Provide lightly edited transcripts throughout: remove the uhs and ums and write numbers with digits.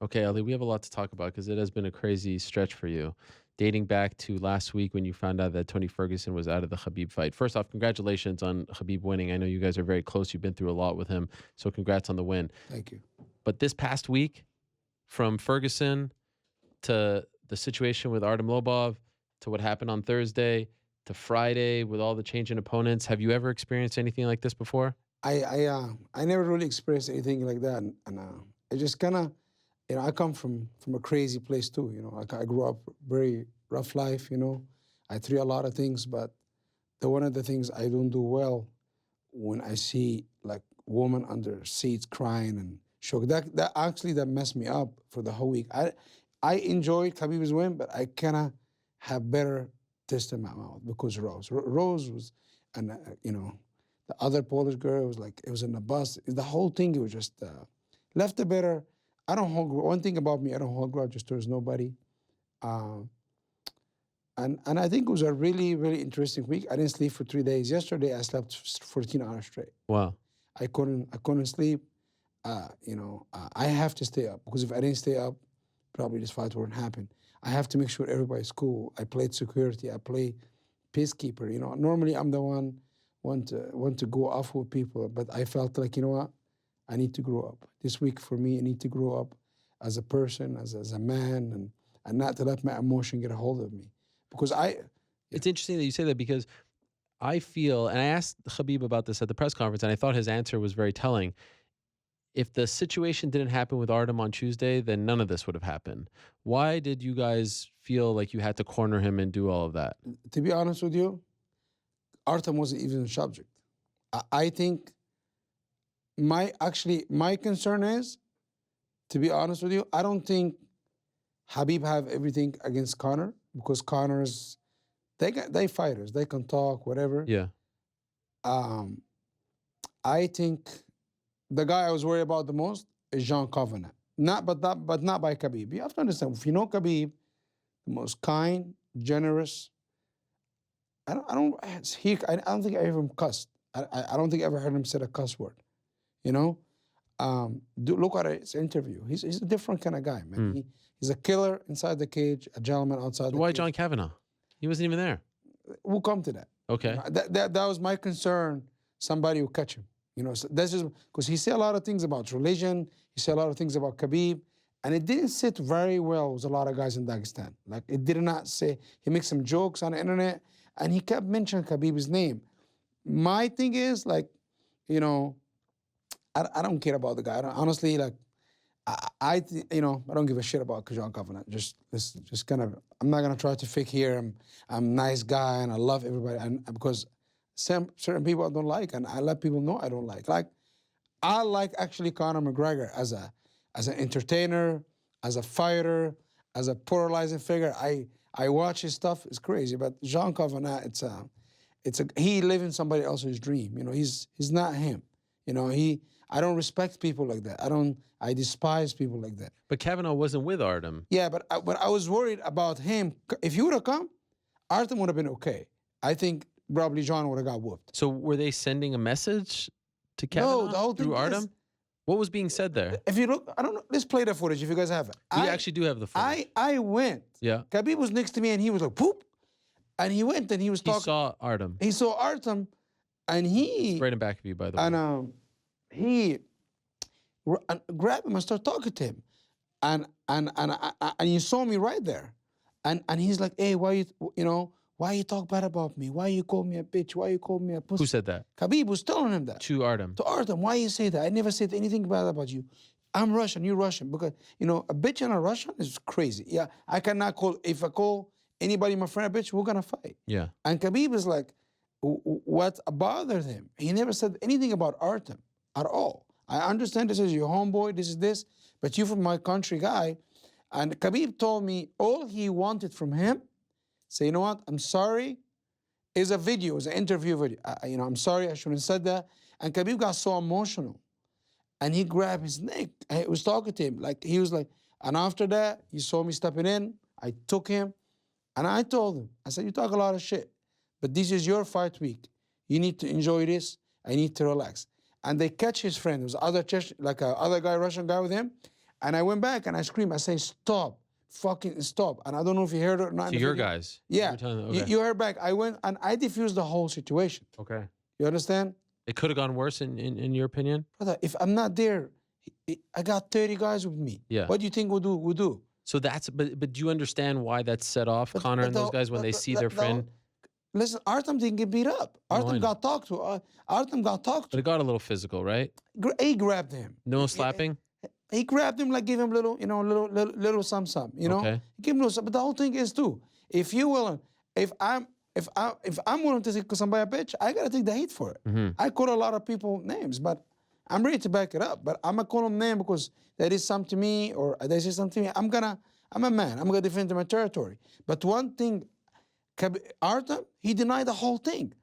Okay, Ali, we have a lot to talk about because it has been a crazy stretch for you, dating back to last week when you found out that Tony Ferguson was out of the Khabib fight. First off, congratulations on Khabib winning. I know you guys are very close. You've been through a lot with him, so congrats on the win. Thank you. But this past week, from Ferguson to the situation with Artem Lobov to what happened on Thursday to Friday with all the change in opponents, have you ever experienced anything like this before? I never really experienced anything like that, and I just kind of, I come from a crazy place too. I grew up very rough life. I threw a lot of things, but one of the things I don't do well when I see like women under seats crying and shock. That messed me up for the whole week. I enjoyed Khabib's win, but I kind of have better taste in my mouth because Rose was, and the other Polish girl was like, it was in the bus. The whole thing, it was just left a better. I don't hold. One thing about me, I don't hold grudges towards nobody. And I think it was a really, really interesting week. I didn't sleep for 3 days. Yesterday, I slept 14 hours straight. Wow. I couldn't sleep. I have to stay up because if I didn't stay up, probably this fight wouldn't happen. I have to make sure everybody's cool. I played security. I play peacekeeper. Normally I'm the one to go off with people, but I felt like, you know what? I need to grow up. This week for me, I need to grow up as a person, as a man, and not to let my emotion get a hold of me. Because It's interesting that you say that because I feel, and I asked Khabib about this at the press conference, and I thought his answer was very telling. If the situation didn't happen with Artem on Tuesday, then none of this would have happened. Why did you guys feel like you had to corner him and do all of that? To be honest with you, Artem wasn't even a subject. I think my concern is, to be honest with you, I don't think Khabib have everything against Conor because Conor's they fighters, they can talk, whatever. Yeah. I think the guy I was worried about the most is John Covenant. But not by Khabib. You have to understand, if you know Khabib, the most kind, generous. I don't think I ever cussed. I don't think I ever heard him say a cuss word. Look at his interview. He's a different kind of guy, man. He's a killer inside the cage, a gentleman outside the Why cage. John Kavanaugh? He wasn't even there. We'll come to that. Okay. That was my concern. Somebody will catch him. So that's just because he said a lot of things about religion. He said a lot of things about Khabib, and it didn't sit very well with a lot of guys in Dagestan. Like it did not say. He makes some jokes on the internet, and he kept mentioning Khabib's name. My thing is like, I don't care about the guy. Honestly, like, I don't give a shit about John Covenant. Just kind of, I'm not gonna try to fake here. I'm a nice guy and I love everybody, and because certain people I don't like, and I let people know I don't like. Like, I like actually Conor McGregor as an entertainer, as a fighter, as a polarizing figure. I watch his stuff. It's crazy, but John Covenant, he lives in somebody else's dream. He's not him. I don't respect people like that. I despise people like that. But Kavanaugh wasn't with Artem. Yeah, but I was worried about him. If he would have come, Artem would have been okay. I think probably John would have got whooped. So were they sending a message to Kavanaugh the whole thing through Artem? What was being said there? If you look, I don't know. Let's play the footage if you guys have it. We actually do have the footage. I went. Yeah. Khabib was next to me and he was like, poop. And he went and he was talking. He saw Artem. He saw Artem, and he right in back of you, by the way. And he grabbed him and started talking to him, and you saw me right there, and he's like, hey, why you talk bad about me? Why you call me a bitch? Why you call me a pussy? Who said that? Khabib was telling him that. To Artem. To Artem, why you say that? I never said anything bad about you. I'm Russian, you're Russian. Because, a bitch and a Russian is crazy. Yeah, I cannot if I call anybody my friend a bitch, we're gonna fight. Yeah. And Khabib is like, what bothered him? He never said anything about Artem at all. I understand this is your homeboy, this is this, but you from my country guy. And Khabib told me all he wanted from him, say, you know what, I'm sorry, is a video, is an interview video. I'm sorry, I shouldn't have said that. And Khabib got so emotional. And he grabbed his neck. I was talking to him. Like, he was like, and after that, he saw me stepping in. I took him. And I told him, I said, you talk a lot of shit, but this is your fight week. You need to enjoy this. I need to relax. And they catch his friend. There was other guy, Russian guy with him. And I went back and I screamed. I say, stop, fucking stop. And I don't know if you heard it or not. To in the your video. guys. Yeah. You were telling them, okay. You heard back. I went and I diffused the whole situation. Okay. You understand? It could have gone worse in your opinion? Brother, if I'm not there, I got 30 guys with me. Yeah. What do you think we'll do? So but do you understand why that set off Conor and those guys when they see their friend? Listen, Artem didn't get beat up. Artem got talked to. Artem got talked But to. it got a little physical, right? He grabbed him. No slapping? He grabbed him, like, give him little, little some, you know. Okay. Give him little some. But the whole thing is too, if you willing, if I'm willing to take somebody a bitch, I gotta take the heat for it. Mm-hmm. I call a lot of people names, but I'm ready to back it up. But I'm gonna call them name because they did something to me or they say something to me. I'm a man. I'm gonna defend my territory. But one thing, Artem, he denied the whole thing,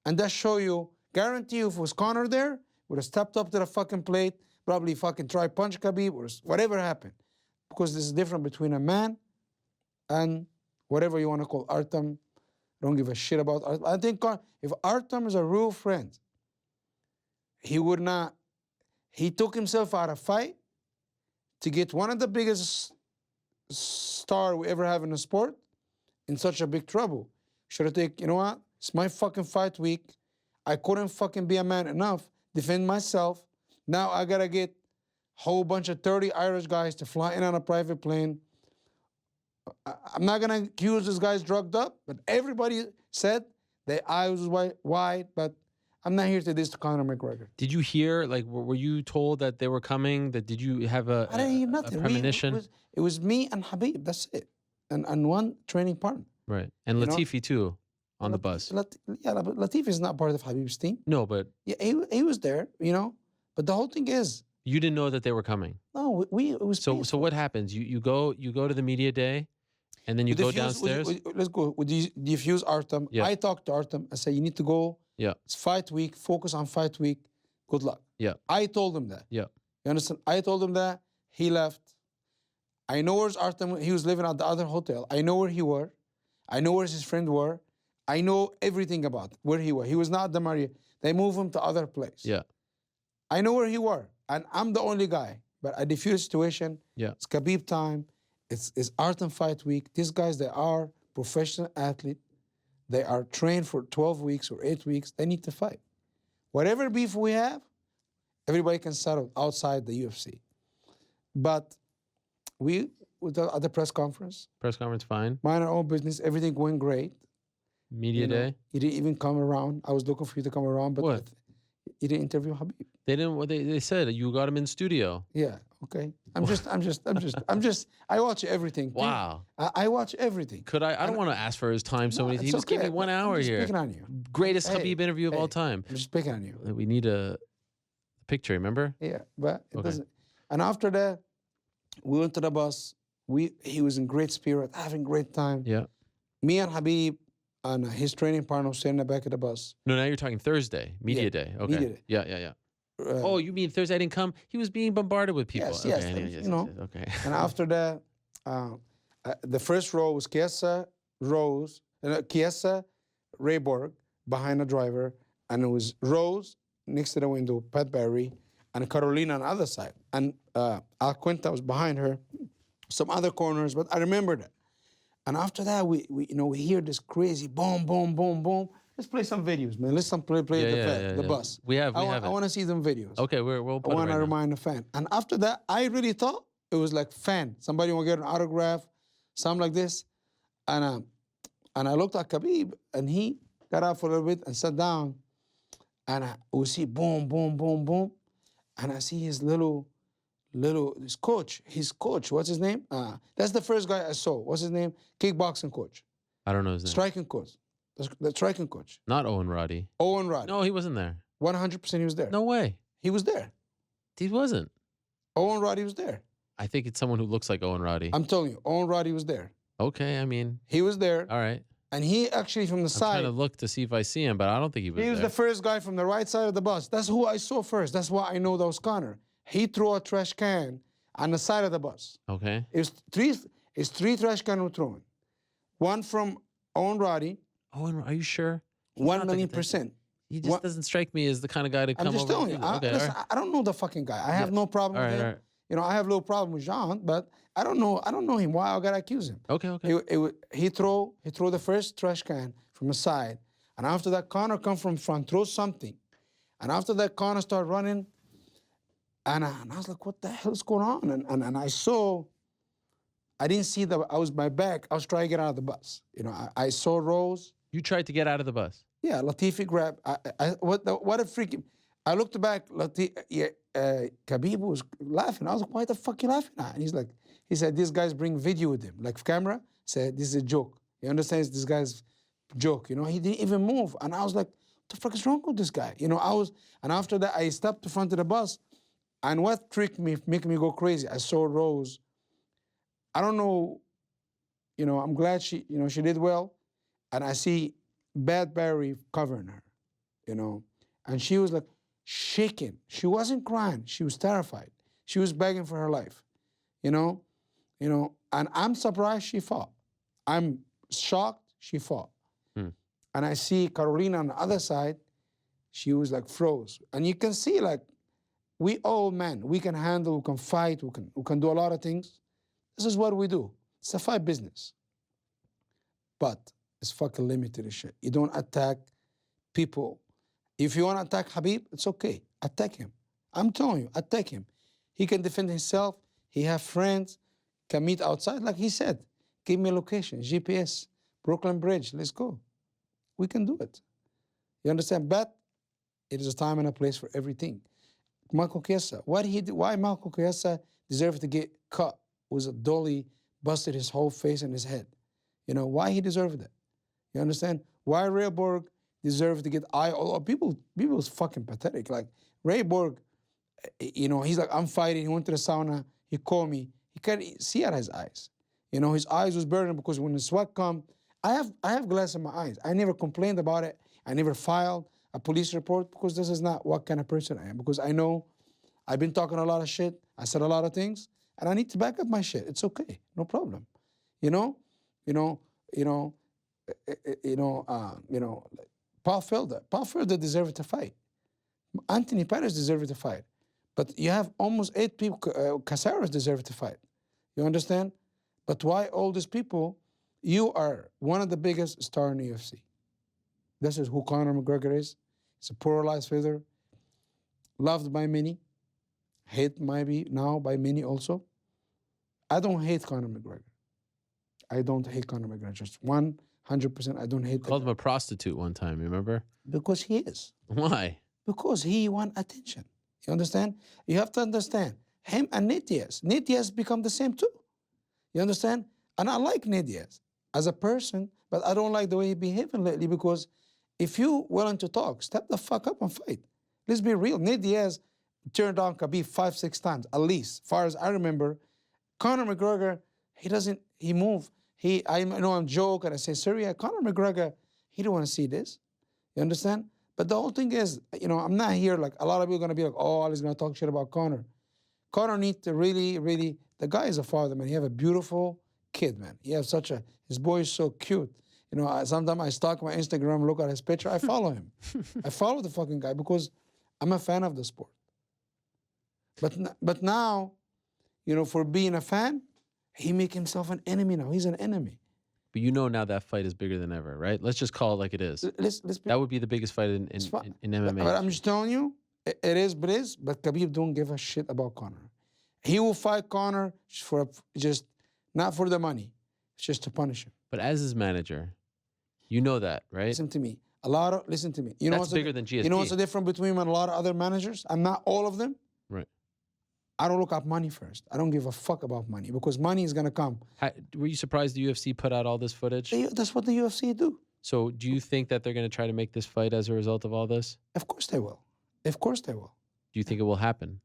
and that show you. Guarantee you, if it was Conor there, would have stepped up to the fucking plate. Probably fucking try punch Khabib or whatever happened. Because this is different between a man and whatever you want to call Artem. Don't give a shit about Artem. I think if Artem is a real friend, he would not, he took himself out of fight to get one of the biggest star we ever have in the sport in such a big trouble. Should have taken, you know what? It's my fucking fight week. I couldn't fucking be a man enough, defend myself. Now I gotta get a whole bunch of 30 Irish guys to fly in on a private plane. I'm not gonna accuse this guy's drugged up, but everybody said their eyes was wide, but I'm not here to diss Conor McGregor. Did you hear, like, were you told that they were coming? Did you have I didn't hear nothing. a premonition? It was me and Khabib, that's it. And one training partner. Right. And Latifi too, on the bus. But Latifi is not part of Khabib's team. No, but Yeah, he was there, you know. But the whole thing is, you didn't know that they were coming. no, it was So peaceful. what happens? You go to the media day, and then you go downstairs. Let's go. We diffuse Artem. Yeah. I talked to Artem. I said, you need to go. Yeah. It's fight week. Focus on fight week. Good luck. Yeah. I told him that. Yeah. You understand? I told him that. He left. I know where's Artem. He was living at the other hotel. I know where he were. I know where his friend were. I know everything about where he was. He was not at the Maria. They moved him to other place. Yeah. I know where he were. And I'm the only guy. But I diffuse the situation. Yeah. It's Khabib time. It's Artem fight week. These guys, they are professional athletes. They are trained for 12 weeks or 8 weeks. They need to fight. Whatever beef we have, everybody can settle outside the UFC. But we, at the press conference, Press conference, fine. mind our own business. Everything went great. Media You know, day. You didn't even come around. I was looking for you to come around, but What? You didn't interview Khabib. They didn't. What they said? You got him in studio. Yeah. Okay. I'm just. I watch everything. Wow. I watch everything. Could I? I don't want to ask for his time so many. He It's just gave me okay. 1 hour I'm just here. picking on you. Greatest Hey, Khabib interview of all hey. time. I'm just picking on you. We need a picture. Remember? Yeah, but it Okay. doesn't. And after that, we went to the bus. He was in great spirit, having great time. Yeah. Me and Khabib and his training partner sitting in the back of the bus. No, now you're talking Thursday, media Yeah, day. Okay. media day. Yeah. Oh, you mean Thursday? I didn't come. He was being bombarded with people. Yes, okay, yes, yes, you know. yes, okay. And after that, the first row was Chiesa, Rayborg behind the driver, and it was Rose next to the window, Pat Barry, and Carolina on the other side. And Alquenta was behind her, some other corners, but I remember that. And after that, we hear this crazy boom, boom, boom, boom. Let's play some videos, man. Let's play the bus. We have I it. want to see them videos. Okay, we'll I put it want right to now. remind the fan. And after that, I really thought it was like fan. Somebody want to get an autograph, something like this. And I looked at Khabib, and he got up for a little bit and sat down. And we see boom, boom, boom, boom. And I see his his coach. What's his name? That's the first guy I saw. What's his name? Kickboxing coach. I don't know his name. Striking coach. The striking coach. Not Owen Roddy. Owen Roddy. No, he wasn't there. 100% he was there. No way. He was there. He wasn't. Owen Roddy was there. I think it's someone who looks like Owen Roddy. I'm telling you, Owen Roddy was there. Okay, I mean, He was there. all right. And he actually from the I'm side, trying to look to see if I see him, but I don't think he was he was there. the first guy from the right side of the bus. That's who I saw first. That's why I know that was Conor. He threw a trash can on the side of the bus. Okay. It's three trash cans were thrown. One from Owen Roddy, Owen, are you sure? He's 1 not million the- percent. He just What- doesn't strike me as the kind of guy to come I'm just over. telling you. and do that. Okay, Listen, all right. I don't know the fucking guy. I have no problem All with right, him. all right. I have a little problem with Jean, but I don't know him. Why I gotta accuse him? Okay, okay. He throw the first trash can from the side, and after that, Conor come from front, throw something, and after that, Conor start running, and I was like, what the hell is going on? And I saw, I didn't see I was my back. I was trying to get out of the bus. I saw Rose. You tried to get out of the bus. Yeah, Latifi grabbed. What a freaking! I looked back. Khabib was laughing. I was like, "Why the fuck you laughing at?" And he said, "These guys bring video with them, like camera." Said, "This is a joke." He understands this guy's joke. He didn't even move, and I was like, "What the fuck is wrong with this guy?" And after that, I stepped in front of the bus, and what tricked me, make me go crazy. I saw Rose. I don't know. I'm glad she did well, and I see Bad Barry covering her, and she was like shaking. She wasn't crying. She was terrified. She was begging for her life, and I'm surprised she fought. I'm shocked she fought. And I see Carolina on the other side. She was like froze, and you can see like we all men. We can handle. We can fight. We can do a lot of things. This is what we do. It's a fight business, but it's fucking limited as shit. You don't attack people. If you want to attack Khabib, it's okay. Attack him. I'm telling you, attack him. He can defend himself. He have friends, can meet outside. Like he said, give me a location, GPS, Brooklyn Bridge, let's go. We can do it. You understand? But it is a time and a place for everything. Michael Chiesa, why Michael Chiesa deserved to get cut with a dolly, busted his whole face and his head. Why he deserved it. You understand? Why Ray Borg deserved to get eye all over? People is fucking pathetic. Like Ray Borg, he's like, I'm fighting. He went to the sauna. He called me. He can't see out his eyes. His eyes was burning because when the sweat come, I have glass in my eyes. I never complained about it. I never filed a police report because this is not what kind of person I am. Because I know I've been talking a lot of shit. I said a lot of things, and I need to back up my shit. It's okay, no problem. Paul Felder deserved to fight. Anthony Pettis deserved to fight. But you have almost 8 people, Caceres deserved to fight. You understand? But why all these people? You are one of the biggest stars in the UFC. This is who Conor McGregor is. He's a polarized figure, loved by many, hate maybe now by many also. I don't hate Conor McGregor. I don't hate Conor McGregor. Just 100%. I don't hate. Called him a prostitute one time. You remember? Because he is. Why? Because he want attention. You understand? You have to understand. Him and Nate Diaz. Nate Diaz become the same too. You understand? And I like Nate Diaz as a person, but I don't like the way he behaving lately because if you willing to talk, step the fuck up and fight. Let's be real. Nate Diaz turned down Khabib 5-6 times, at least. As far as I remember, Conor McGregor, he moved. I know I'm joking and I say, Syria, Conor McGregor, he don't want to see this. You understand? But the whole thing is, I'm not here like a lot of people are going to be like, oh, he's going to talk shit about Conor. Conor needs to really, the guy is a father, man. He have a beautiful kid, man. He has his boy is so cute. Sometimes I stalk my Instagram, look at his picture. I follow him. I follow the fucking guy because I'm a fan of the sport. But now, for being a fan, he make himself an enemy now. He's an enemy. But now that fight is bigger than ever, right? Let's just call it like it is. That would be the biggest fight in MMA. But I'm just telling you, it is. But Khabib don't give a shit about Conor. He will fight Conor for just not for the money. It's just to punish him. But as his manager, you know that, right? Listen to me. Listen to me. That's bigger than GSP. You know what's the difference between him and a lot of other managers? I'm not all of them. Right. I don't look at money first. I don't give a fuck about money because money is going to come. Were you surprised the UFC put out all this footage? That's what the UFC do. So do you think that they're going to try to make this fight as a result of all this? Of course they will. Of course they will. Do you think it will happen?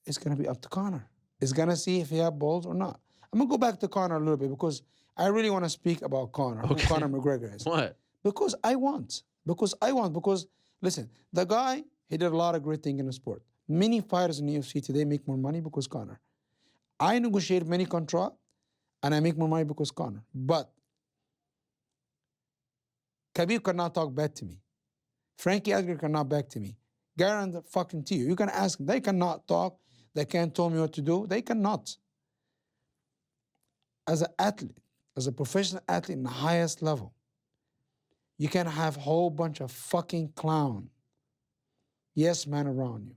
It's going to be up to Conor. It's going to see if he have balls or not. I'm going to go back to Conor a little bit because I really want to speak about Conor, who Conor McGregor is. What? Because I want. Because, listen, the guy, he did a lot of great things in the sport. Many fighters in the UFC today make more money because Conor. I negotiate many contracts and I make more money because Conor. But Khabib cannot talk bad to me. Frankie Edgar cannot back to me. Guarantee fucking to you. You can ask them. They cannot talk. They can't tell me what to do. They cannot. As an athlete, as a professional athlete in the highest level, you can have a whole bunch of fucking clown yes man around you.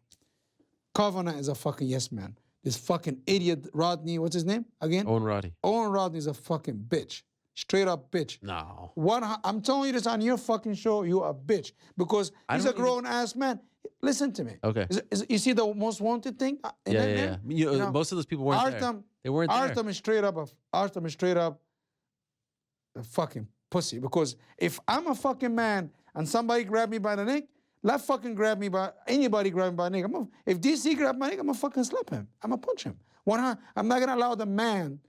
Covenant is a fucking yes man. This fucking idiot Rodney, what's his name again? Owen Roddy. Owen Rodney is a fucking bitch. Straight up bitch. No. I'm telling you this on your fucking show, you're a bitch. Because he's a grown ass man. Listen to me. Okay. You see the most wanted thing? Yeah. Most of those people weren't there. They weren't there. Artem is straight up a fucking pussy. Because if I'm a fucking man and somebody grab me by the neck, let fucking grab me by, anybody grab me by the neck. If DC grab my neck, I'm gonna fucking slap him. I'm gonna punch him. I'm not gonna allow the man,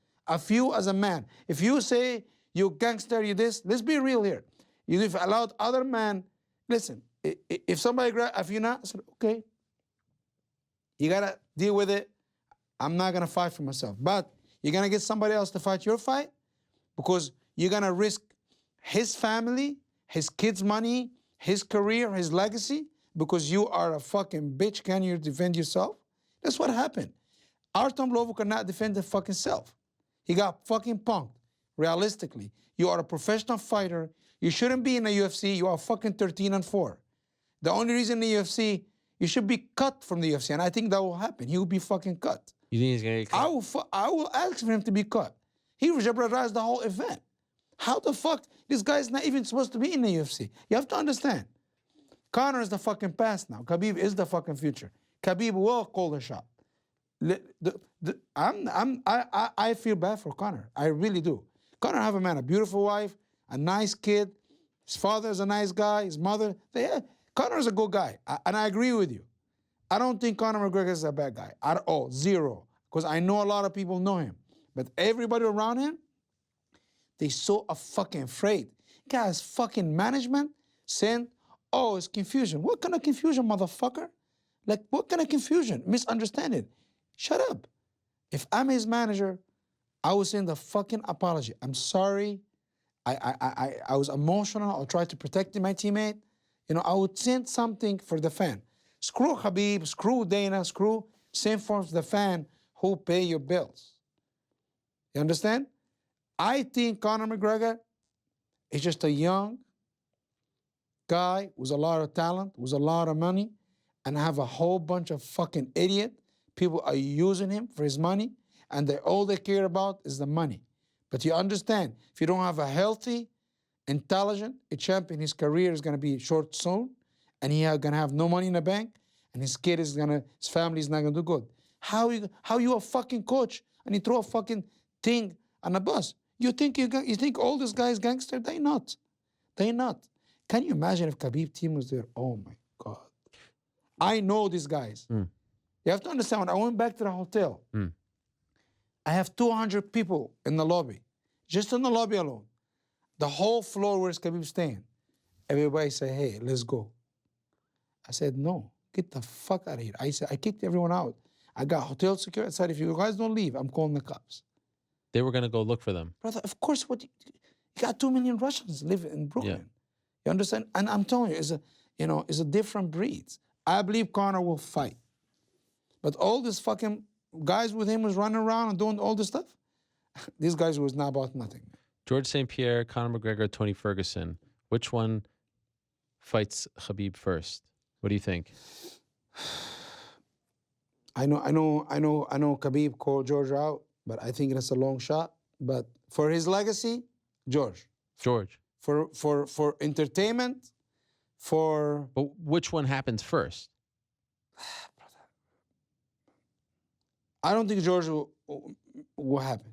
you as a man. If you say you gangster, you this, let's be real here. If you allowed other man, listen, if somebody grab, if you're not, I said, okay, you gotta deal with it. I'm not gonna fight for myself. But you're gonna get somebody else to fight your fight because you're gonna risk his family, his kids' money, his career, his legacy, because you are a fucking bitch. Can you defend yourself? That's what happened. Artem Lovo could not defend his fucking self. He got fucking punked. Realistically, you are a professional fighter. You shouldn't be in the UFC. You are fucking 13-4. The only reason in the UFC, you should be cut from the UFC, and I think that will happen. He will be fucking cut. You think he's gonna get cut? I will ask for him to be cut. He jeopardized the whole event. How the fuck? This guy's not even supposed to be in the UFC. You have to understand. Conor is the fucking past now. Khabib is the fucking future. Khabib will call the shot. I feel bad for Conor. I really do. Conor have a beautiful wife, a nice kid. His father is a nice guy. His mother. Conor is a good guy, and I agree with you. I don't think Conor McGregor is a bad guy at all. Zero. Because I know a lot of people know him. But everybody around him, they so fucking afraid. Guys, fucking management saying, oh, it's confusion. What kind of confusion, motherfucker? Like, what kind of confusion? Misunderstanding. Shut up. If I'm his manager, I would send a fucking apology. I'm sorry. I was emotional. I tried to protect my teammate. I would send something for the fan. Screw Khabib, screw Dana, send for the fan who pay your bills. You understand? I think Conor McGregor is just a young guy with a lot of talent, with a lot of money, and have a whole bunch of fucking idiot. People are using him for his money, and all they care about is the money. But you understand, if you don't have a healthy, intelligent champion, his career is going to be short soon, and he's going to have no money in the bank, and his family is not going to do good. How you a fucking coach and you throw a fucking thing on a bus? You think all these guys gangster? They not. Can you imagine if Khabib team was there? Oh my God. I know these guys. You have to understand, when I went back to the hotel, I have 200 people in the lobby, just in the lobby alone. The whole floor where Khabib staying. Everybody say, hey, let's go. I said, no, get the fuck out of here. I kicked everyone out. I got hotel security. I said, if you guys don't leave, I'm calling the cops. They were going to go look for them. Brother, of course, you got 2 million Russians living in Brooklyn. Yeah. You understand? And I'm telling you, it's a different breed. I believe Conor will fight. But all these fucking guys with him was running around and doing all this stuff. These guys was not about nothing. George St. Pierre, Conor McGregor, Tony Ferguson. Which one fights Khabib first? What do you think? I know Khabib called George out, but I think that's a long shot. But for his legacy, George. For entertainment, But which one happens first? I don't think George will happen.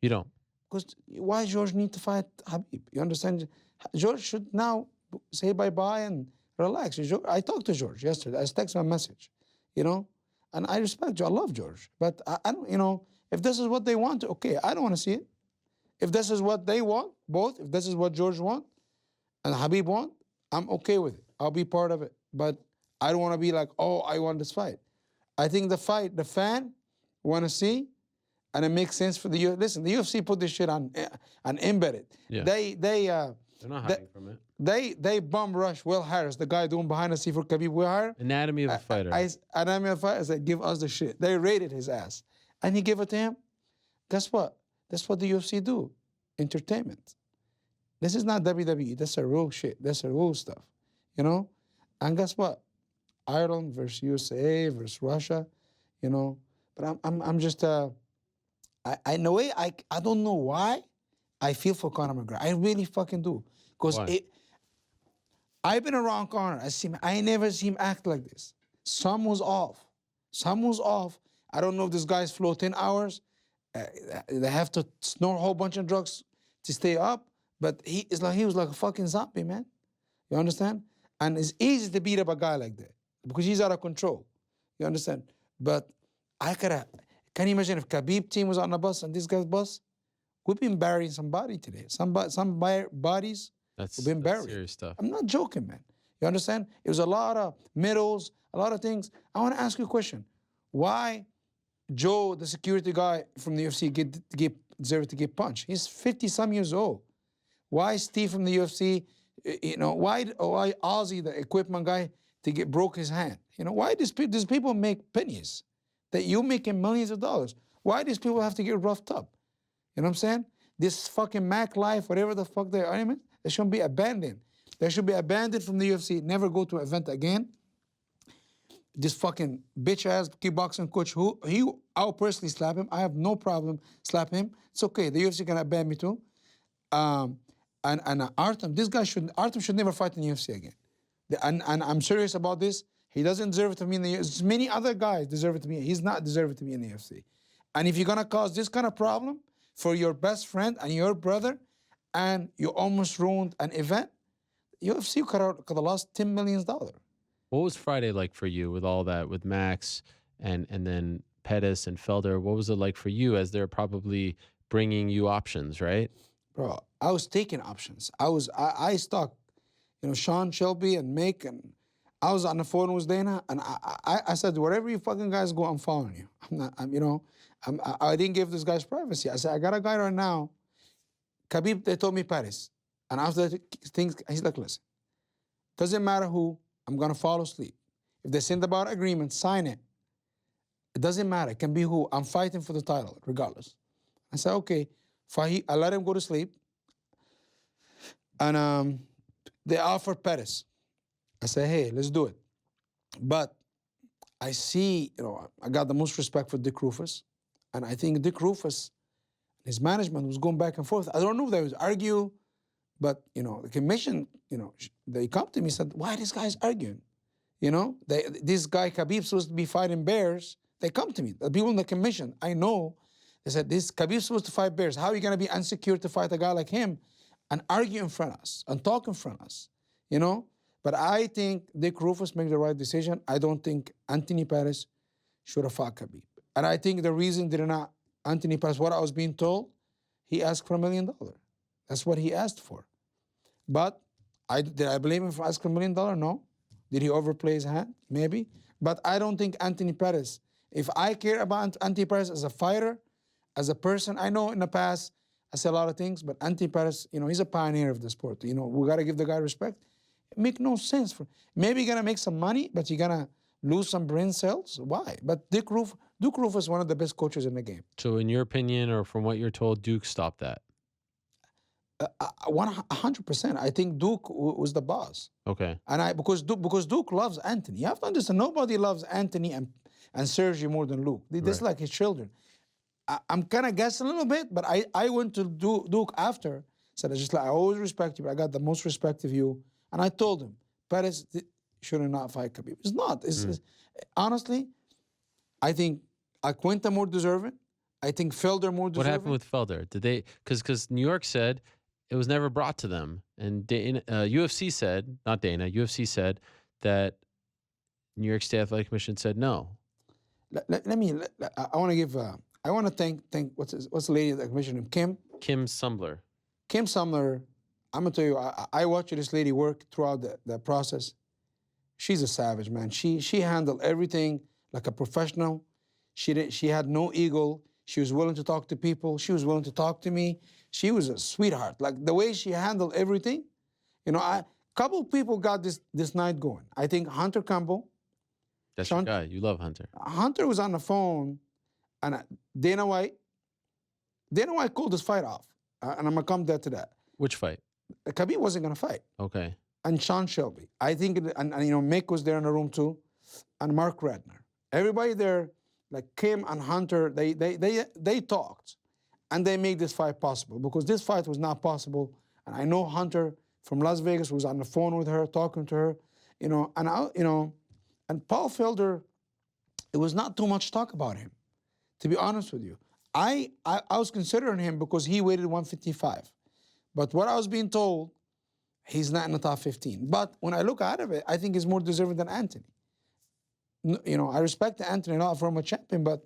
You don't? Because why George need to fight Khabib? You understand? George should now say bye-bye and relax. I talked to George yesterday. I texted him a message, and I respect George. I love George. But I don't, if this is what they want, okay, I don't want to see it. If this is what they want, both, if this is what George want and Khabib want, I'm okay with it. I'll be part of it. But I don't want to be like, oh, I want this fight. I think the fan want to see, and it makes sense for the UFC. Listen, the UFC put this shit on embedded. Yeah. They They're not They, hiding from it. they bum rush Will Harris, the guy doing behind the scene for Khabib. Will Harris. Anatomy of a fighter. Anatomy of a fighter. I said, give us the shit. They rated his ass, and he gave it to him. Guess what? That's what the UFC do. Entertainment. This is not WWE. That's a real shit. That's a real stuff. You know? And guess what? Ireland versus USA versus Russia, you know. But I'm just in a way I don't know why I feel for Conor McGregor. I really fucking do. Because I've been around Conor. I never see him act like this. Some was off. I don't know if this guy's flow 10 hours. They have to snort a whole bunch of drugs to stay up. But he was like a fucking zombie, man. You understand? And it's easy to beat up a guy like that because he's out of control. You understand? But can you imagine if Khabib team was on the bus and this guy's bus? We've been burying somebody today. Some bodies have been buried. Serious stuff. I'm not joking, man. You understand? It was a lot of medals, a lot of things. I want to ask you a question. Why Joe, the security guy from the UFC, deserved to get punched? He's 50-some years old. Why Steve from the UFC, you know, why Ozzy, the equipment guy, broke his hand? You know, why these people make pennies that you making millions of dollars? Why these people have to get roughed up? You know what I'm saying? This fucking Mac Life, whatever the fuck they are, they shouldn't be abandoned. They should be abandoned from the UFC, never go to an event again. This fucking bitch-ass kickboxing coach, I'll personally slap him. I have no problem slapping him. It's okay. The UFC can ban me too. And Artem, Artem should never fight in the UFC again. And I'm serious about this. He doesn't deserve to be in the UFC. Many other guys deserve it to be. He's not deserved to be in the UFC. And if you're gonna cause this kind of problem for your best friend and your brother, and you almost ruined an event, UFC could have lost $10 million. What was Friday like for you with all that, with Max and then Pettis and Felder? What was it like for you as they're probably bringing you options, right? Bro, I was taking options. I stalked, you know, Sean Shelby and Mick, and I was on the phone with Dana, and I said, wherever you fucking guys go, I'm following you. I didn't give this guy's privacy. I said, I got a guy right now. Khabib, they told me Paris. And after things, he's like, listen, doesn't matter who, I'm gonna fall asleep. If they send about agreement, sign it. It doesn't matter. It can be who. I'm fighting for the title, regardless. I said, okay. I let him go to sleep. And they offered Pettis. I said, hey, let's do it. But I see, you know, I got the most respect for Dick Rufus. And I think Dick Rufus, his management was going back and forth. I don't know if they was argue, but, you know, the commission, you know, they come to me and said, why these guys arguing? You know, this guy Khabib's supposed to be fighting bears. They come to me, the people in the commission, I know, they said, this Khabib's supposed to fight bears. How are you going to be insecure to fight a guy like him and argue in front of us and talk in front of us, you know? But I think Dick Rufus made the right decision. I don't think Anthony Pettis should have fought Khabib. And I think the reason Anthony Pettis, what I was being told, he asked for $1 million. That's what he asked for. But did I blame him for asking $1 million? No. Did he overplay his hand? Maybe. But I don't think Anthony Pettis, if I care about Anthony Pettis as a fighter, as a person, I know in the past I said a lot of things, but Anthony Pettis, you know, he's a pioneer of the sport. You know, we got to give the guy respect. It makes no sense. Maybe you're going to make some money, but you're going to lose some brain cells. Why? But Dick Rufus is one of the best coaches in the game. So in your opinion, or from what you're told, Duke stopped that? 100%. I think Duke was the boss. Okay. And because Duke loves Anthony. You have to understand, nobody loves Anthony and Sergio more than Luke. They're just like his children. I'm kind of guessing a little bit, but I went to Duke after. Said, I always respect you, but I got the most respect of you. And I told him, Pettis should not fight Khabib. It's not. Honestly, I think Aquinta more deserving. I think Felder more deserving. What happened with Felder? Did they? Because New York said it was never brought to them, and UFC said, not Dana, UFC said that New York State Athletic Commission said no. I want to give. I want to thank what's the lady at the commission? Kim Sumler. Kim Sumler. I'm gonna tell you, I watched this lady work throughout the process. She's a savage, man. She handled everything like a professional. She had no ego. She was willing to talk to people. She was willing to talk to me. She was a sweetheart. Like the way she handled everything, A couple people got this night going. I think Hunter Campbell. That's your guy. You love Hunter. Hunter was on the phone, and Dana White called this fight off, and I'm gonna come there to that. Which fight? Khabib wasn't gonna fight. Okay. And Sean Shelby. I think, and Mick was there in the room too, and Mark Redner. Everybody there, like Kim and Hunter, they talked, and they made this fight possible, because this fight was not possible. And I know Hunter from Las Vegas was on the phone with her, talking to her, and Paul Felder, it was not too much talk about him, to be honest with you. I was considering him because he weighted 155. But what I was being told, he's not in the top 15. But when I look out of it, I think he's more deserving than Anthony. I respect Anthony a lot for him a champion, but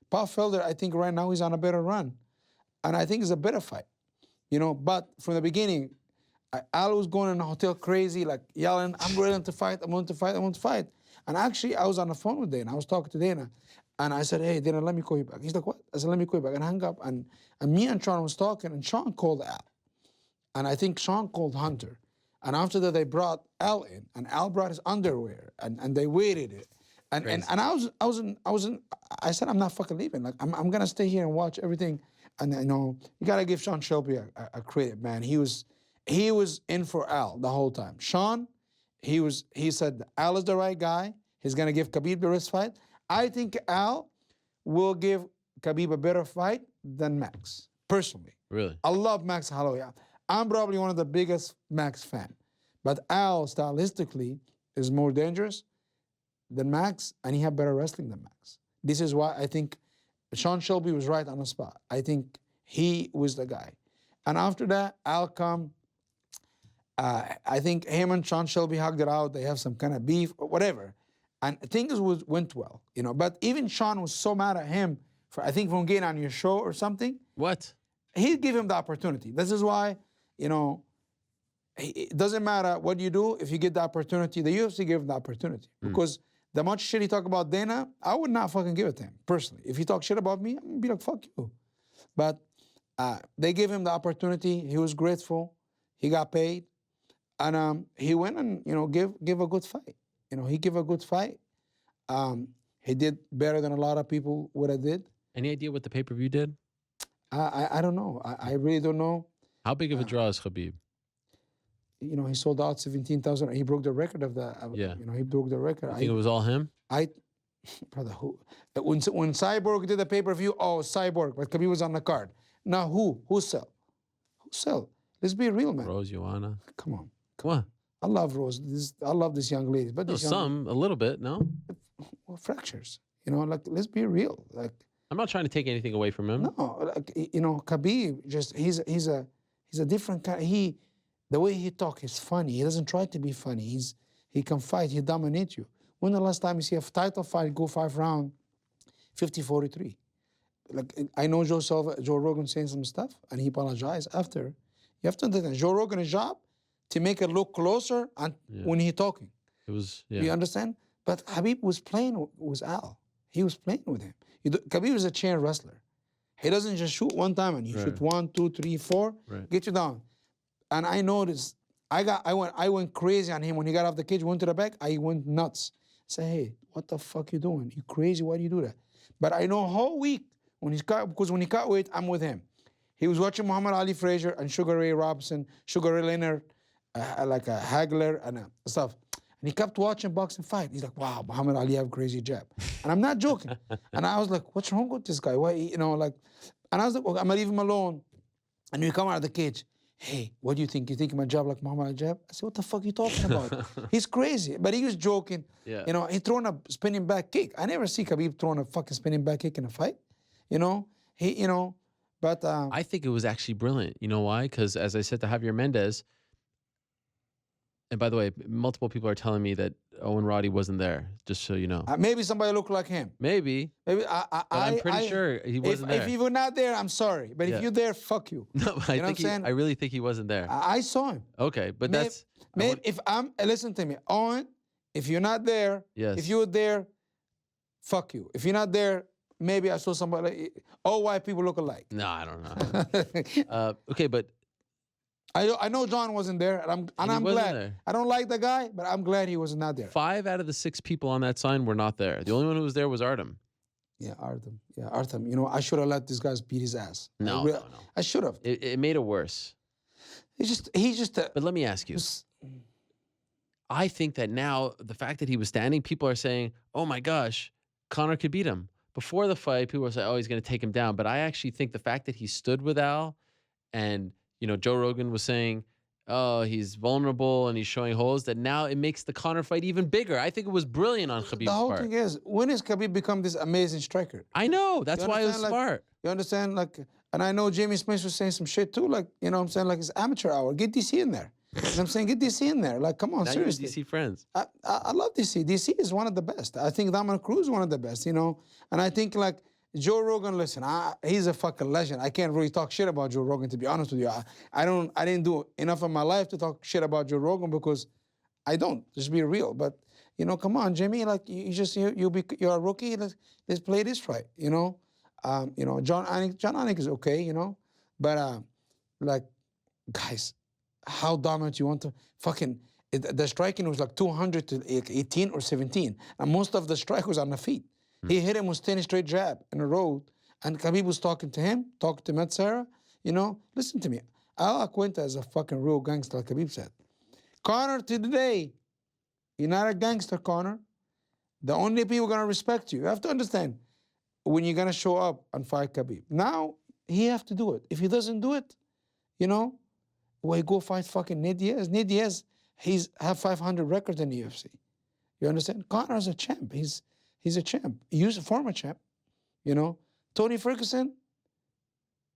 Paul Felder, I think right now he's on a better run. And I think it's a better fight. But from the beginning, Al was going in the hotel crazy, like yelling, I'm ready to fight, I'm going to fight, I'm going to fight. And actually, I was on the phone with Dana. I was talking to Dana. And I said, hey, Dana, let me call you back. He's like, what? I said, let me call you back. And I hung up. And me and Sean was talking, and Sean called Al. And I think Sean called Hunter. And after that, they brought Al in. And Al brought his underwear. And they weighted it. And I said, I'm not fucking leaving. Like, I'm going to stay here and watch everything. And, you got to give Sean Shelby a credit, man. He was in for Al the whole time. Sean, he said, Al is the right guy. He's going to give Khabib the wrist fight. I think Al will give Khabib a better fight than Max, personally. Really? I love Max Holloway. I'm probably one of the biggest Max fan. But Al, stylistically, is more dangerous than Max, and he had better wrestling than Max. This is why I think Sean Shelby was right on the spot. I think he was the guy. And after that, Al come. I think him and Sean Shelby hugged it out. They have some kind of beef or whatever. And things went well, But even Sean was so mad at him for from getting on your show or something. What? He'd give him the opportunity. This is why, it doesn't matter what you do. If you get the opportunity, the UFC gave him the opportunity. Because the much shit he talk about Dana, I would not fucking give it to him, personally. If he talk shit about me, I'm going to be like, fuck you. But they gave him the opportunity. He was grateful. He got paid. And he went and, give a good fight. He gave a good fight. He did better than a lot of people would have did. Any idea what the pay-per-view did? I don't know. I really don't know. How big of a draw is Khabib? He sold out 17,000. He broke the record of the. Yeah. He broke the record. You think it was all him? Brother, when Cyborg did the pay-per-view, Cyborg, but Khabib was on the card. Now who sell? Who sell? Let's be real, man. Rose, Joanna. Come on. What? I love Rose. I love this young lady. But a little bit, no? Well, fractures. Let's be real. Like, I'm not trying to take anything away from him. No, Khabib, he's a different kind. The way he talk is funny. He doesn't try to be funny. He can fight. He dominate you. When the last time you see a title fight go 5 rounds, 50-43? Like, I know Joe Rogan saying some stuff, and he apologized after. You have to understand, Joe Rogan's job to make it look closer when he talking. It was, You understand? But Khabib was playing with Al. He was playing with him. Khabib is a chain wrestler. He doesn't just shoot one time and you shoot 1, 2, 3, 4, get you down. And I noticed, I went crazy on him when he got off the cage, went to the back, I went nuts. I said, hey, what the fuck you doing? You crazy? Why do you do that? But I know whole week because when he cut weight, I'm with him. He was watching Muhammad Ali Frazier and Sugar Ray Robinson, Sugar Ray Leonard, like a Hagler and stuff. And he kept watching boxing fight. He's like, wow, Muhammad Ali have crazy jab. And I'm not joking. And I was like, what's wrong with this guy? Why, and I was like, okay, I'm gonna leave him alone. And we come out of the cage. Hey, what do you think? You think my jab like Muhammad Ali jab? I said, what the fuck are you talking about? He's crazy. But he was joking. Yeah. He throwing a spinning back kick. I never see Khabib throwing a fucking spinning back kick in a fight. But I think it was actually brilliant. You know why? Because as I said to Javier Mendez, and by the way, multiple people are telling me that Owen Roddy wasn't there, just so you know. Maybe somebody looked like him. Maybe. I'm pretty sure he wasn't there. If you were not there, I'm sorry. But if you're there, fuck you. No, I really think he wasn't there. I saw him. Okay, but listen to me. Owen, if you're not there, if you were there, fuck you. If you're not there, maybe I saw somebody. All white people look alike. No, I don't know. Okay, but I know John wasn't there, and he I'm wasn't glad. there. I don't like the guy, but I'm glad he was not there. 5 out of the 6 people on that sign were not there. The only one who was there was Artem. Yeah, Artem. Yeah, Artem. You know, I should have let these guys beat his ass. No. I should have. It made it worse. He's just. But let me ask you. I think that now the fact that he was standing, people are saying, "Oh my gosh, Conor could beat him." Before the fight, people were saying, "Oh, he's going to take him down." But I actually think the fact that he stood with Al, and Joe Rogan was saying, "Oh, he's vulnerable and he's showing holes," that now it makes the Conor fight even bigger. I think it was brilliant on Khabib's The whole part. thing is, when has Khabib become this amazing striker? I know. That's why it was smart. You understand? Like, and I know Jamie Smith was saying some shit too. Like, you know what I'm saying? Like, it's amateur hour. Get DC in there. You know what I'm saying? Get DC in there. Like, come on, Now seriously. you're DC friends. I love DC. DC is one of the best. I think Dominic Cruz is one of the best, And I think, like, Joe Rogan, listen, he's a fucking legend. I can't really talk shit about Joe Rogan, to be honest with you. I didn't do enough of my life to talk shit about Joe Rogan because I don't. Just be real. But, come on, Jimmy, like, you're a rookie. Let's play this right, John Anik is okay, But, like, guys, how dominant you want to fucking... The striking was like 200 to 18 or 17. And most of the strike was on the feet. He hit him with 10 straight jab in a row. And Khabib was talking to him, talking to Matt Serra. Listen to me. Al Aquenta is a fucking real gangster, like Khabib said. Conor, today, you're not a gangster, Conor. The only people going to respect you. You have to understand when you're going to show up and fight Khabib. Now, he have to do it. If he doesn't do it, well, he go fight fucking Nate Diaz. Nate Diaz, he's have 500 records in the UFC. You understand? Conor is a champ. He's a champ. He's a former champ. Tony Ferguson,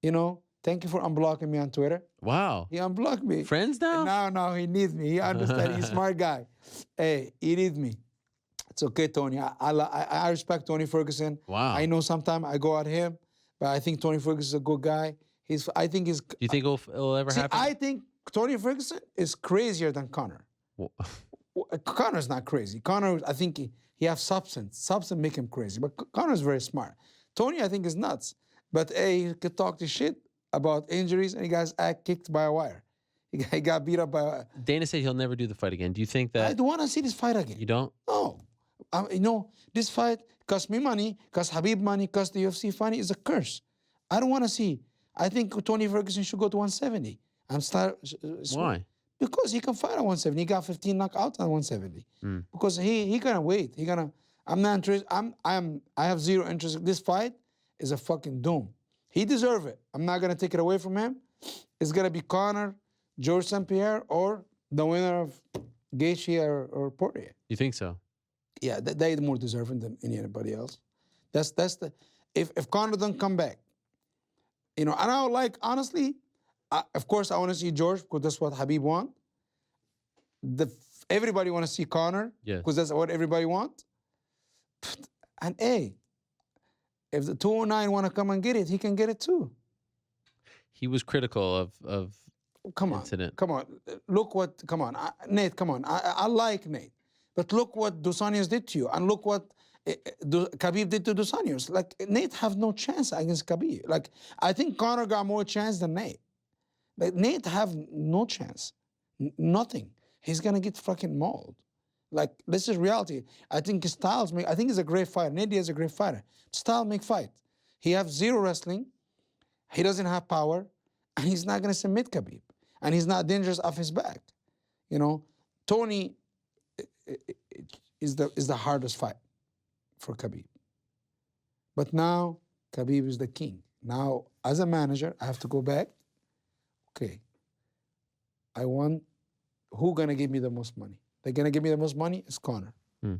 thank you for unblocking me on Twitter. Wow. He unblocked me. Friends now? No, he needs me. He understands. He's a smart guy. Hey, he needs me. It's okay, Tony. I respect Tony Ferguson. Wow. I know sometimes I go at him, but I think Tony Ferguson is a good guy. Do you think it'll ever happen? I think Tony Ferguson is crazier than Conor. Conor's not crazy. Conor, I think he has substance. Substance make him crazy. But Conor's very smart. Tony, I think, is nuts. But he could talk the shit about injuries, and he got kicked by a wire. He got beat up by a... Dana said he'll never do the fight again. Do you think that... I don't want to see this fight again. You don't? No. This fight cost me money, cost Khabib money, cost the UFC money. It's a curse. I don't want to see. I think Tony Ferguson should go to 170 and start... Why? Because he can fight at 170. He got 15 knockouts at 170. Because he gonna wait. I'm not interested. I have zero interest. This fight is a fucking doom. He deserves it. I'm not gonna take it away from him. It's gonna be Conor, George St. Pierre, or the winner of Gaethje or Poirier. You think so? Yeah, they're more deserving than anybody else. That's the... If Conor doesn't come back, and I would like, honestly, of course, I want to see George because that's what Khabib want. Everybody want to see Conor because that's what everybody want. And hey, if the 209 want to come and get it, he can get it too. He was critical of incident. Come on. Look what, Nate, come on. I like Nate. But look what Dos Anjos did to you. And look what Khabib did to Dos Anjos. Like, Nate have no chance against Khabib. Like, I think Conor got more chance than Nate. Like, Nate have no chance. Nothing. He's going to get fucking mauled. Like, this is reality. I think his styles I think he's a great fighter. Nate Diaz is a great fighter. Style make fight. He have zero wrestling. He doesn't have power. And he's not going to submit Khabib. And he's not dangerous off his back. Tony is the hardest fight for Khabib. But now, Khabib is the king. Now, as a manager, I have to go back. Okay, I want, who gonna give me the most money? They're gonna give me the most money? It's Conor. You're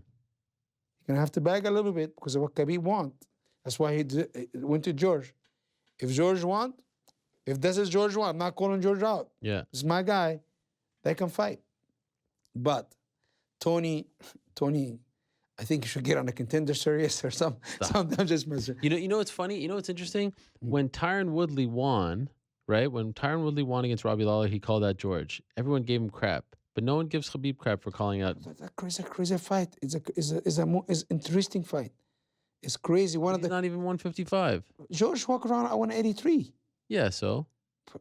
gonna have to beg a little bit because of what Khabib want. That's why he went to George. If George want, if this is George want, I'm not calling George out. Yeah. It's my guy. They can fight. But Tony, I think you should get on a Contender Series or something. I'm just messing. You know what's funny? You know what's interesting? When Tyron Woodley won, right? When Tyron Woodley won against Robbie Lawler, he called out George. Everyone gave him crap, but no one gives Khabib crap for calling out. That's a crazy fight. It's an interesting fight. It's crazy. He's not even 155. George walked around at 183. Yeah, so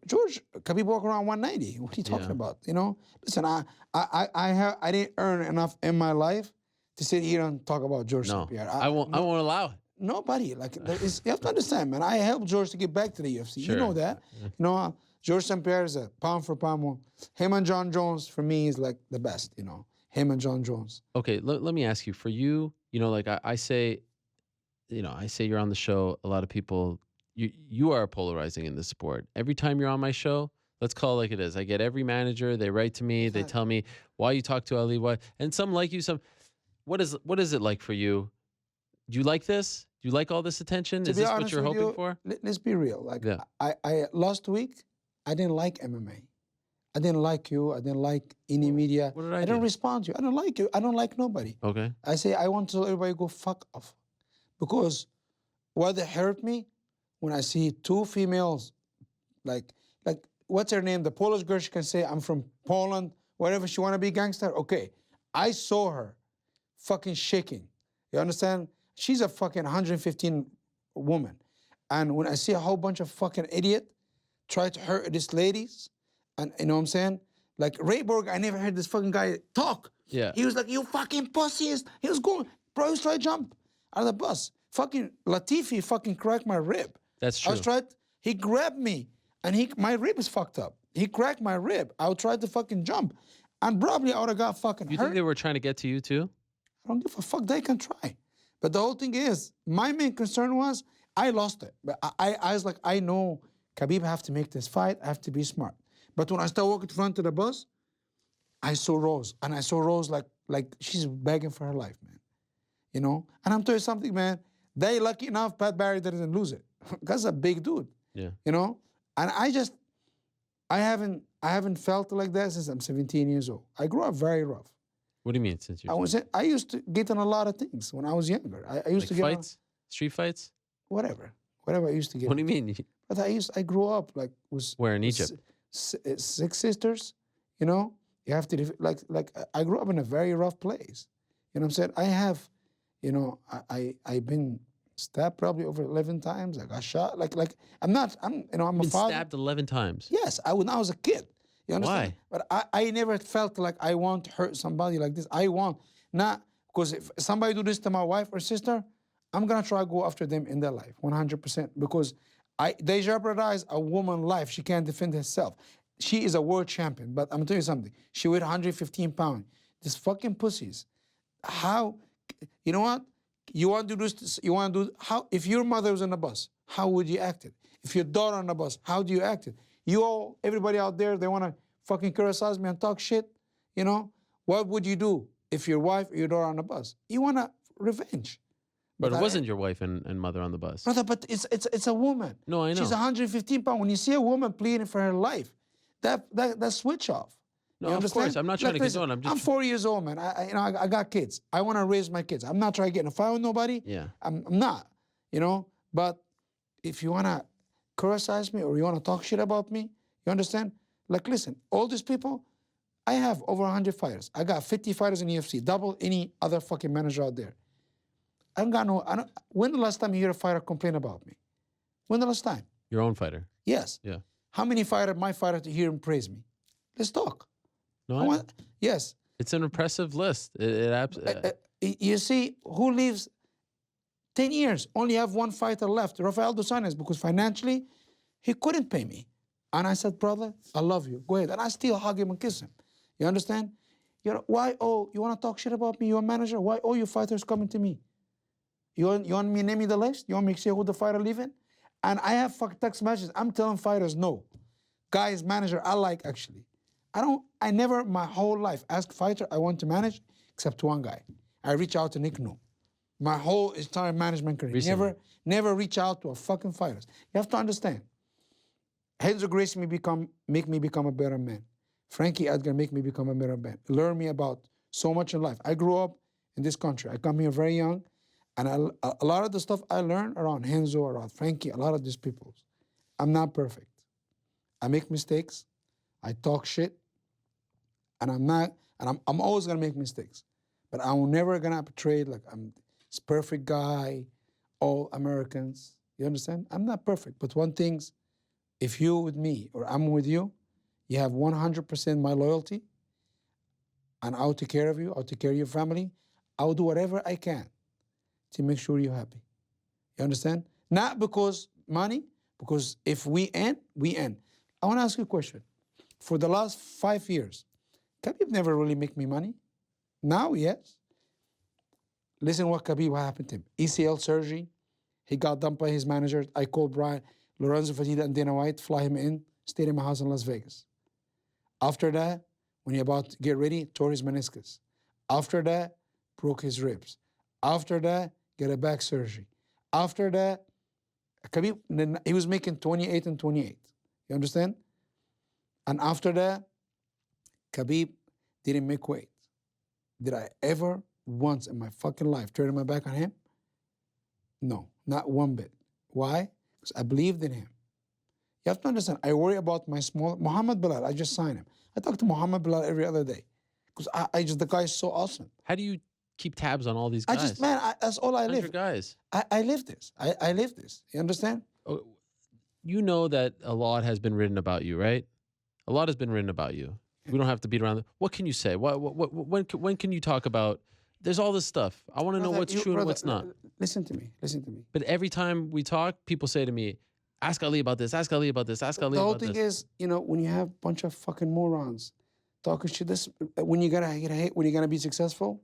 George, Khabib walk around 190. What are you talking Yeah. about? You know, listen, I didn't earn enough in my life to sit here and talk about George St. No, Pierre. I won't allow it. Nobody. Like, you have to understand, man. I helped George to get back to the UFC. You know Sure. that. You know, George St. Pierre is a pound for pound one. Him and John Jones, for me, is like the best, you know. Him and John Jones. Okay, let me ask you. For you, you know, like I say, you know, I say you're on the show. A lot of people, you are polarizing in the sport. Every time you're on my show, let's call it like it is. I get every manager. They write to me. They tell me why you talk to Ali. What, and some like you. Some. What is it like for you? Do you like this? Do you like all this attention? Is this what you're hoping for? Let's be real. Like, Yeah. I last week, I didn't like MMA. I didn't like you. I didn't like any media. What did I didn't do? respond to you. I don't like you. I don't like nobody. Okay. I say, I want to tell everybody go fuck off. Because what hurt me when I see two females, like what's her name? The Polish girl, she can say, I'm from Poland, whatever she want to be gangster. Okay. I saw her fucking shaking. You understand? She's a fucking 115 woman. And when I see a whole bunch of fucking idiot try to hurt these ladies, and you know what I'm saying? Like Rayborg, I never heard this fucking guy talk. Yeah. He was like, you fucking pussies. He was going, bro, he was trying to jump out of the bus. Fucking Latifi fucking cracked my rib. That's true. He grabbed me and my rib is fucked up. He cracked my rib. I tried to fucking jump. And probably I would have got fucking You hurt. think they were trying to get to you too? I don't give a fuck. They can try. But the whole thing is, my main concern was I lost it. But I was like, I know Khabib have to make this fight. I have to be smart. But when I started walking in front of the bus, I saw Rose. And I saw Rose like she's begging for her life, man. You know? And I'm telling you something, man. They lucky enough Pat Barry didn't lose it. That's a big dude. Yeah. You know? And I haven't felt like that since I'm 17 years old. I grew up very rough. What do you mean since you're I used to get in a lot of things when I was younger. I used to get fights? Street fights? whatever I used to get. What do you mean? But I grew up like was Where in with Egypt? Six sisters. You know, you have to I grew up in a very rough place. You know what I'm saying? I have, you know, I've been stabbed probably over 11 times. I got shot. I'm a Been father. stabbed 11 times. Yes, when I was a kid. You understand? Why? But I never felt like I want to hurt somebody like this. I want not because if somebody do this to my wife or sister, I'm gonna try to go after them in their life, 100%. Because they jeopardize a woman's life. She can't defend herself. She is a world champion, but I'm telling you something. She weighed 115 pounds. These fucking pussies. How? You know what? You want to do this? You want to do how? If your mother was on the bus, how would you act it? If your daughter on the bus, how do you act it? Everybody out there, they want to fucking criticize me and talk shit. You know, what would you do if your wife or your daughter on the bus? You want to revenge. But it wasn't your wife and mother on the bus. Brother, but it's a woman. No, I know. She's 115 pounds. When you see a woman pleading for her life, that switch off. No, You of understand? course. I'm not trying to listen, condone. I'm 4 years old, man. I got kids. I want to raise my kids. I'm not trying to get in a fight with nobody. Yeah. I'm not, you know. But if you want to criticize me or you want to talk shit about me, you understand? Like, listen, all these people, I have over 100 fighters. I got 50 fighters in UFC, double any other fucking manager out there. When the last time you hear a fighter complain about me? When the last time? Your own fighter. Yes. Yeah. How many my fighter to hear him praise me? Let's talk. No, Yes. it's an impressive list. You see, who lives 10 years, only have one fighter left, Rafael dos Anjos, because financially, he couldn't pay me. And I said, brother, I love you. Go ahead. And I still hug him and kiss him. You understand? You want to talk shit about me? You're a manager? Why all your fighters coming to me? You want me to name me the list? You want me to say who the fighter leaving? And I have text messages. I'm telling fighters no. Guys, manager, I like actually. I never my whole life ask fighter I want to manage except one guy. I reach out to Nick No. My whole entire management career. Recently. Never reach out to a fucking fighters. You have to understand. Renzo Gracie make me become a better man. Frankie Edgar make me become a better man. Learn me about so much in life. I grew up in this country. I come here very young. And a lot of the stuff I learned around Renzo, around Frankie, a lot of these people, I'm not perfect. I make mistakes. I talk shit. And I'm always gonna make mistakes. But I'm never gonna portray like I'm this perfect guy, all Americans. You understand? I'm not perfect. But one thing if you with me or I'm with you, you have 100% my loyalty, and I'll take care of you. I'll take care of your family. I'll do whatever I can to make sure you're happy. You understand? Not because money, because if we end, we end. I want to ask you a question. For the last 5 years, Khabib never really make me money. Now, yes. Listen what happened to him. ACL surgery. He got dumped by his manager. I called Lorenzo Fertitta and Dana White, fly him in, stayed in my house in Las Vegas. After that, when he about to get ready, tore his meniscus. After that, broke his ribs. After that, get a back surgery. After that, Khabib, he was making 28 and 28. You understand? And after that, Khabib didn't make weight. Did I ever once in my fucking life turn my back on him? No, not one bit. Why? Because I believed in him. You have to understand, I worry about my small... Muhammad Bilal, I just signed him. I talk to Muhammad Bilal every other day. Because the guy is so awesome. How do you keep tabs on all these guys? That's all I live. Guys. I live this. I live this. You understand? Oh, you know that a lot has been written about you, right? A lot has been written about you. We don't have to beat around. What can you say? When can you talk about? There's all this stuff. I want to know what's true and what's not. Listen to me. Listen to me. But every time we talk, people say to me, "Ask Ali about this. Ask Ali about this. Ask Ali about this." The whole thing is, when you have a bunch of fucking morons talking shit, when you're gonna be successful,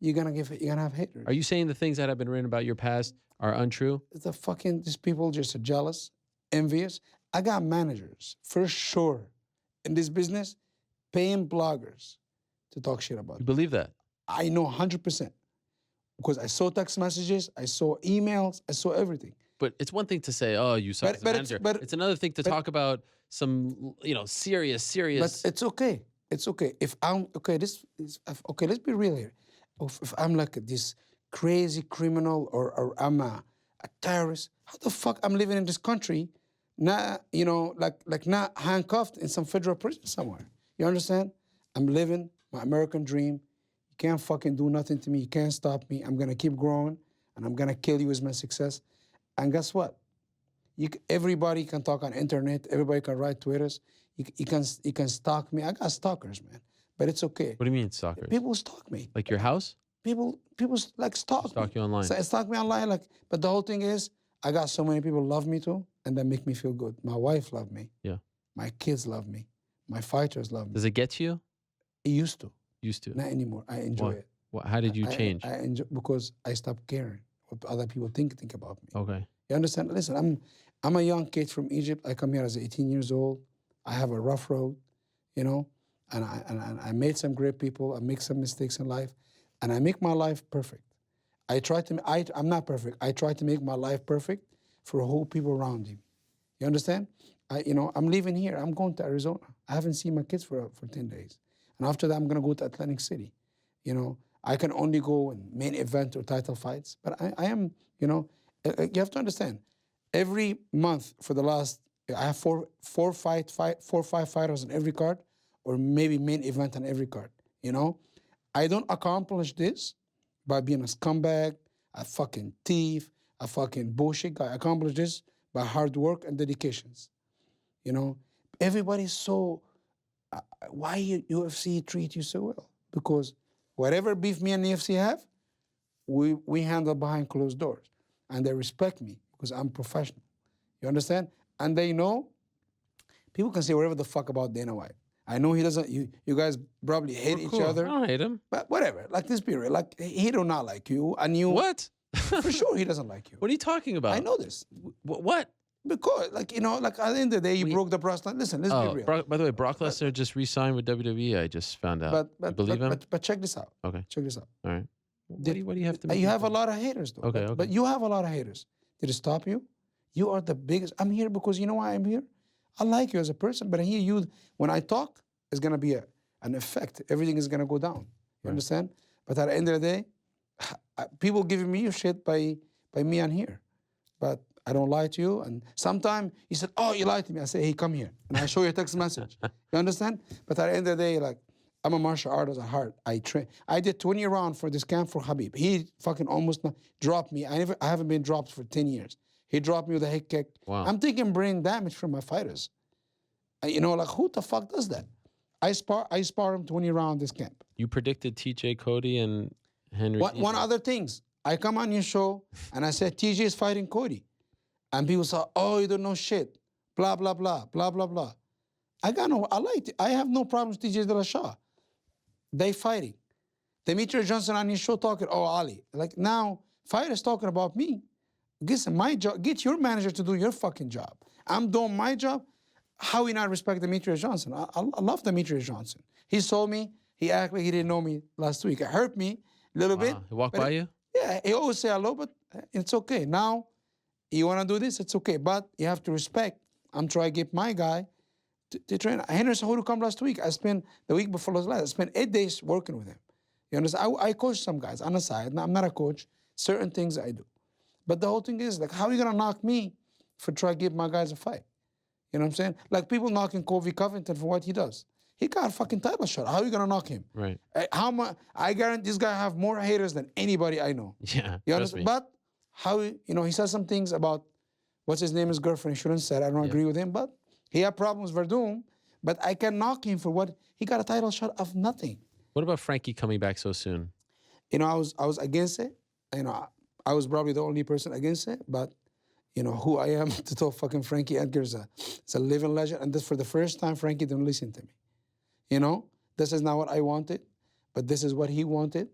you're gonna have haters. Are you saying the things that have been written about your past are untrue? These people just are jealous, envious. I got managers for sure in this business paying bloggers to talk shit about. You believe that? I know 100% because I saw text messages, I saw emails, I saw everything. But it's one thing to say, "Oh, you suck as a manager." It's another thing to talk about some, serious. But it's okay. It's okay. If I'm okay, let's be real here. If I'm like this crazy criminal or I'm a terrorist, how the fuck I'm living in this country, not like not handcuffed in some federal prison somewhere? You understand? I'm living my American dream. You can't fucking do nothing to me. You can't stop me. I'm gonna keep growing, and I'm gonna kill you with my success. And guess what? Everybody can talk on internet. Everybody can write Twitters. You can stalk me. I got stalkers, man. But it's okay. What do you mean stalkers? People stalk me. Like your house? People like stalk you online. So stalk me online. But the whole thing is, I got so many people love me too, and that make me feel good. My wife love me. Yeah. My kids love me. My fighters love me. Does it get to you? It used to. Used to. Not anymore. I enjoy it. How did you change? I enjoy because I stopped caring what other people think about me. Okay. You understand? Listen, I'm a young kid from Egypt. I come here as 18 years old. I have a rough road, and I made some great people. I make some mistakes in life, and I make my life perfect. I'm not perfect. I try to make my life perfect for whole people around me. You understand? I'm leaving here. I'm going to Arizona. I haven't seen my kids for 10 days. And after that, I'm going to go to Atlantic City. I can only go in main event or title fights. But I am, you have to understand, every month for the last, I have four or five fighters on every card, or maybe main event on every card, I don't accomplish this by being a scumbag, a fucking thief, a fucking bullshit guy. I accomplish this by hard work and dedications. Everybody's so, why UFC treat you so well? Because whatever beef me and the UFC have, we handle behind closed doors. And they respect me because I'm professional. You understand? And they know, people can say whatever the fuck about Dana White. I know he doesn't, you guys probably hate each other. I don't hate him. But whatever, this be real. He do not like you. And you. What? For sure he doesn't like you. What are you talking about? I know this. What? Because, at the end of the day, you broke the brass line. Listen, let's be real. By the way, Brock Lesnar just re-signed with WWE. I just found out. You believe him? But check this out. Okay. Check this out. All right. What do you have to make? You have a lot of haters, though. Okay. But you have a lot of haters. Did it stop you? You are the biggest. I'm here because you know why I'm here? I like you as a person, but I hear you, when I talk, it's going to be an effect. Everything is going to go down. You understand? But at the end of the day, people giving me shit by me on here. But I don't lie to you. And sometimes you said, "Oh, you lied to me." I say, "Hey, come here." And I show you a text message. You understand? But at the end of the day, I'm a martial artist at heart. I train. I did 20 rounds for this camp for Khabib. He fucking almost dropped me. I haven't been dropped for 10 years. He dropped me with a head kick. Wow. I'm taking brain damage from my fighters. You know, like who the fuck does that? I spar him 20 rounds this camp. You predicted TJ Cody and Henry. One other things. I come on your show and I said TJ is fighting Cody. And people say, oh, you don't know shit. Blah, blah, blah, blah, blah, blah. I have no problem with TJ De La Shah. They fighting. Demetrius Johnson on your show talking, oh, Ali. Like now, fighters talking about me. Listen, my job, get your manager to do your fucking job. I'm doing my job. How we not respect Demetrius Johnson? I love Demetrius Johnson. He told me, he acted like he didn't know me last week. It hurt me a little bit. He walked by you? Yeah, he always say hello, but it's okay. Now, you want to do this, it's okay. But you have to respect. I'm trying to get my guy to train. Henry Cejudo come last week. I spent the week before last. I spent 8 days working with him. You understand? I coach some guys on the side. I'm not a coach. Certain things I do. But the whole thing is, like, how are you going to knock me for trying to give my guys a fight? You know what I'm saying? Like, people knocking Kobe Covington for what he does. He got a fucking title shot. How are you going to knock him? Right. How much? I guarantee this guy have more haters than anybody I know. Yeah, You trust understand? me. But how, you know, he said some things about what's his name, his girlfriend. He shouldn't say. I don't agree with him, but he had problems with Verdum. But I can knock him for what he got a title shot of nothing. What about Frankie coming back so soon? You know, I was against it. You know, I was probably the only person against it. But you know who I am to tell fucking Frankie Edgar is a living legend. And this for the first time, Frankie didn't listen to me. You know, this is not what I wanted, but this is what he wanted.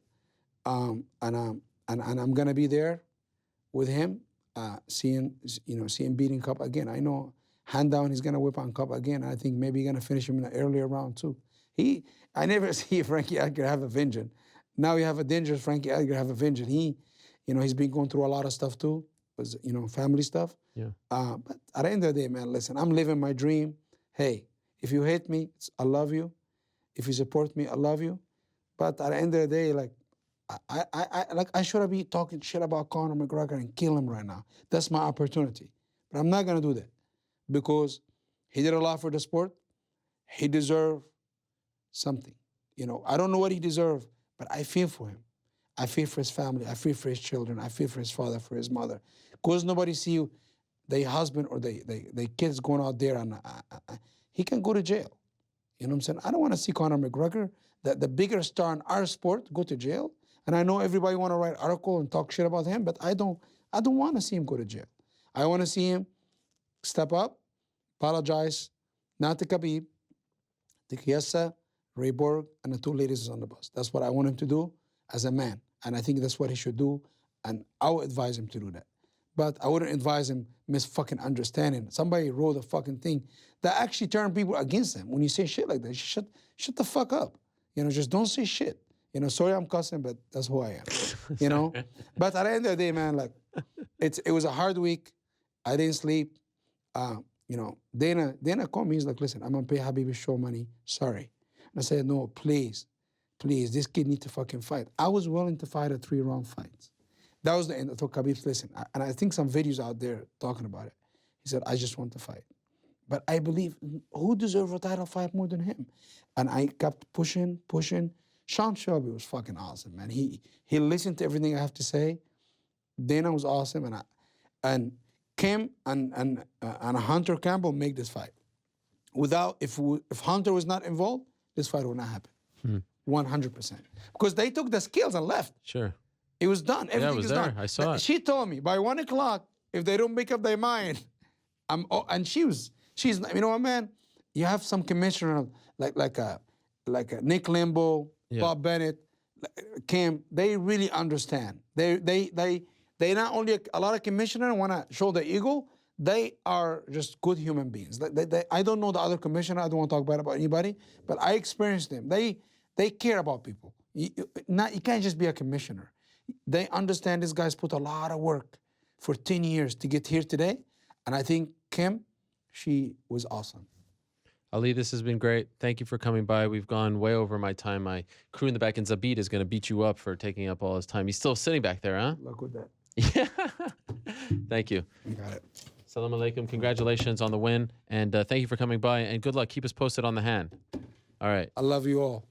And I'm gonna be there with him, seeing beating Cup again. I know hand down he's gonna whip on Cup again. I think maybe he's gonna finish him in an earlier round too. I never see Frankie Edgar have a vengeance. Now you have a dangerous Frankie Edgar have a vengeance. He's been going through a lot of stuff too, was family stuff. Yeah. But at the end of the day, man, listen, I'm living my dream. Hey, if you hate me, I love you. If you support me, I love you. But at the end of the day, like, I should be talking shit about Conor McGregor and kill him right now. That's my opportunity. But I'm not gonna do that because he did a lot for the sport. He deserved something. I don't know what he deserved, but I feel for him. I feel for his family. I feel for his children. I feel for his father, for his mother. Because nobody see their husband or their kids going out there and he can go to jail. You know what I'm saying? I don't want to see Conor McGregor, the bigger star in our sport, go to jail. And I know everybody want to write article and talk shit about him, but I don't want to see him go to jail. I want to see him step up, apologize, not to Khabib, to Chiesa, Ray Borg, and the two ladies on the bus. That's what I want him to do as a man. And I think that's what he should do. And I would advise him to do that. But I wouldn't advise him fucking understanding. Somebody wrote a fucking thing that actually turned people against him. When you say shit like that, shut the fuck up. Just don't say shit. Sorry I'm cussing, but that's who I am. But at the end of the day, man, like, it was a hard week. I didn't sleep. Dana called me. He's like, listen, I'm gonna pay Habibi show money. Sorry. And I said, no, please, this kid needs to fucking fight. I was willing to fight a 3-round fight. That was the end. I told Khabib, listen, and I think some videos out there talking about it. He said, I just want to fight. But I believe, who deserves a title fight more than him? And I kept pushing. Sean Shelby was fucking awesome, man. He listened to everything I have to say. Dana was awesome, and Kim and Hunter Campbell make this fight. If Hunter was not involved, this fight would not happen. 100%. Because they took the skills and left. Sure. It was done. Everything it was is there. done. I saw it. She told me by 1 o'clock, if they don't make up their mind, and she's you know what, man? You have some commissioner like a Nick Limbo, Bob Bennett, Kim. They really understand. They not only a lot of commissioners want to show their ego. They are just good human beings. I don't know the other commissioner. I don't want to talk bad about anybody, but I experienced them. They care about people. You can't just be a commissioner. They understand these guys put a lot of work for 10 years to get here today. And I think Kim, she was awesome. Ali, this has been great. Thank you for coming by. We've gone way over my time. My crew in the back, and Zabit is going to beat you up for taking up all his time. He's still sitting back there, huh? Luck with that. Yeah. Thank you. You got it. Salam alaikum. Congratulations on the win. And thank you for coming by. And good luck. Keep us posted on the hand. All right. I love you all.